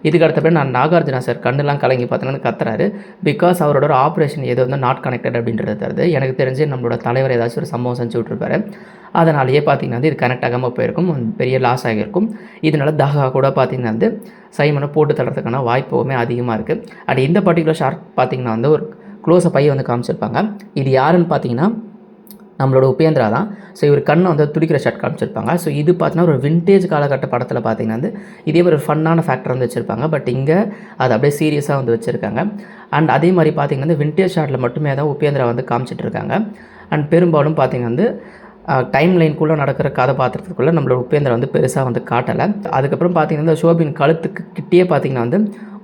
இதுக்கு அடுத்தபடி நான் நாகார்ஜுனா சார் கண்ணெலாம் கலங்கி பார்த்தீங்கன்னா கத்துறாரு. பிகாஸ் அவரோட ஒரு ஆப்ரேஷன் ஏதோ வந்து நாட் கனெக்டட் அப்படின்றது தருது. எனக்கு தெரிஞ்சு நம்மளோட தலைவர் ஏதாச்சும் ஒரு சம்பவம் செஞ்சு விட்ருப்பாரு. அதனாலேயே பார்த்தீங்கன்னா வந்து இது கனெக்ட் ஆகாமல் போயிருக்கும். பெரிய லாஸ் ஆகியிருக்கும். இதனால தாகா கூட பார்த்தீங்கன்னா வந்து சைமனை போட்டு தள்ளுறதுக்கான வாய்ப்புமே அதிகமாக இருக்குது. அண்ட் இந்த பர்டிகுலர் ஷார்ட் பார்த்தீங்கன்னா வந்து ஒரு க்ளோஸை பையை வந்து காமிச்சிருப்பாங்க. இது யாருன்னு பார்த்தீங்கன்னா நம்மளோட உபேந்திரா தான். ஸோ இவர் கண்ணை வந்து துடிக்கிற ஷாட் காமிச்சிருப்பாங்க. ஸோ இது பார்த்தீங்கன்னா ஒரு விண்டேஜ் காலகட்ட படத்தில் பார்த்தீங்கன்னா வந்து இதே ஒரு ஃபன்னான ஃபேக்டர் வந்து வச்சுருப்பாங்க. பட் இங்கே அது அப்படியே சீரியஸாக வந்து வச்சுருக்காங்க. அண்ட் அதே மாதிரி பார்த்திங்கன்னா வந்து விண்டேஜ் ஷாட்டில் மட்டுமே தான் உபேந்திரா வந்து காமிச்சிட்ருக்காங்க. அண்ட் பெரும்பாலும் பார்த்திங்கன்னா வந்து டைம் லைனுக்குள்ளே நடக்கிற கதாபாத்திரத்துக்குள்ளே நம்மளோட உபேந்திரா வந்து பெருசாக வந்து காட்டலை. அதுக்கப்புறம் பார்த்திங்கன்னா ஷோபின் கழுத்துக்கு கிட்டேயே பார்த்திங்கன்னா வந்து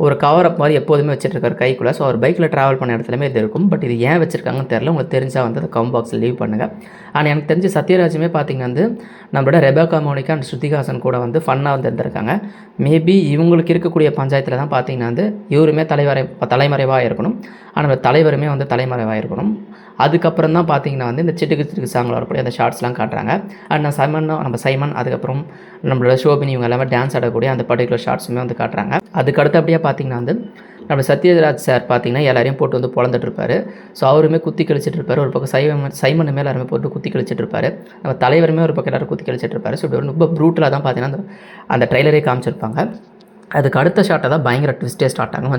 ஒரு கவர் அப் மாதிரி எப்போதுமே வச்சுட்ருக்காரு கைக்குள்ளே. ஸோ அவர் பைக்கில் ட்ராவல் பண்ண இடத்துலையுமே இது இருக்கும். பட் இது ஏன் வச்சுருக்காங்கன்னு தெரில. உங்களுக்கு தெரிஞ்சால் வந்து அந்த கமெண்ட் பாக்ஸில் லீவ் பண்ணுங்கள். ஆனால் எனக்கு தெரிஞ்ச சத்யராஜுமே பார்த்திங்கன்னா வந்து நம்மளோட ரெபேக்கா மோனிகா அண்ட் ஸ்ருதிஹாசன் கூட வந்து ஃபன்னாக வந்து இருந்திருக்காங்க. மேபி இவங்களுக்கு இருக்கக்கூடிய பஞ்சாயத்தில் தான் பார்த்திங்கன்னா வந்து இவருமே தலைமறைவாக இருக்கணும். ஆனால் தலைவருமே வந்து தலைமறைவாக இருக்கணும். அதுக்கப்புறம் தான் பார்த்திங்கன்னா வந்து இந்த சிட்டுக்கு சிட்டுக்கு சாங்கில் வரக்கூடிய அந்த ஷார்ட்ஸ்லாம் காட்டுறாங்க. அண்ட் நம்ம சைமன் அதுக்கப்புறம் நம்மளோட ஷோபினி இவங்க எல்லாமே டான்ஸ் ஆடக்கூடிய அந்த பர்டிகுலர் ஷார்ட்ஸுமே வந்து காட்டுறாங்க. அதுக்கு அடுத்தபடியாக பார்த்திங்கன்னா வந்து நம்ம சத்யராஜ் சார் பார்த்திங்கன்னா எல்லாரையும் போட்டு வந்து பொழந்துட்டுருப்பார். ஸோ அவருமே குத்தி கழிச்சிட்ருப்பார். ஒரு பக்கம் சைமனுமே எல்லாருமே போட்டு குத்தி கழிச்சிட்ருப்பார். நம்ம தலைவருமே ஒரு பக்கம் எல்லாரும் குத்தி கழிச்சிட்ருப்பார். ஸோ இப்படி ரொம்ப ப்ரூட்டலாக தான் பார்த்திங்கன்னா அந்த ட்ரெய்லரே காமிச்சிருப்பாங்க. அதுக்கு அடுத்த ஷாட்டை தான் பயங்கர ட்விஸ்ட்டே ஸ்டார்ட் ஆகும்.